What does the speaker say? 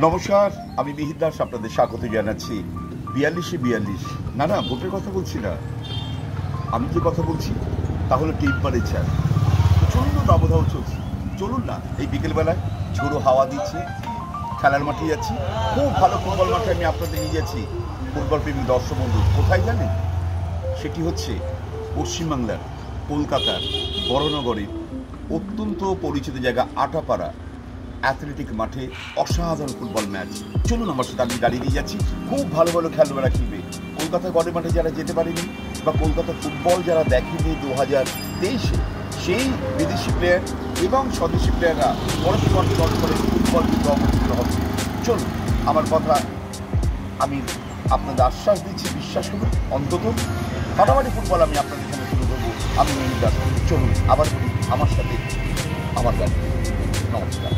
নমস্কার, আমি মিহির দাস আপনাদের স্বাগত জানাচ্ছি 42-42। না ভোটের কথা বলছি না, আমি যে কথা বলছি তা হলো টেম্পারেচার। প্রচণ্ড দাবদাহ চলছে। চলুন না, এই বিকেলবেলায় ঝোড়ো হাওয়া দিচ্ছে, খেলার মাঠে যাচ্ছি। খুব ভালো ফুটবল মাঠে আমি আপনাদের নিয়ে যাচ্ছি। ফুটবল প্রেমিক দর্শক বন্ধু কোথায় জানেন? সেটি হচ্ছে পশ্চিমবাংলার কলকাতার বড়নগরের অত্যন্ত পরিচিত জায়গা আটাপাড়া অ্যাথলেটিক মাঠে অসাধারণ ফুটবল ম্যাচ। চলুন আমার সাথে, আমি গাড়ি নিয়ে যাচ্ছি। খুব ভালো ভালো খেলোয়াড়রা খেলবে। কলকাতা গড়ের মাঠে যারা যেতে পারেনি বা কলকাতা ফুটবল যারা দেখেনি 2023-এ, সেই বিদেশি প্লেয়ার এবং স্বদেশি প্লেয়াররা পরস্পরকে দল করে ফুটবল কিন্তু অবতীর্ণ হবে। চলুন, আমার কথা আমি আপনাদের আশ্বাস দিচ্ছি, বিশ্বাস করুন। অন্তত ফাটাফাটি ফুটবল আমি আপনাদের এখানে শুরু করবো। আমি মিহির দাস। চলুন আবার বলি, আমার সাথে আমার গাড়ি। নমস্কার।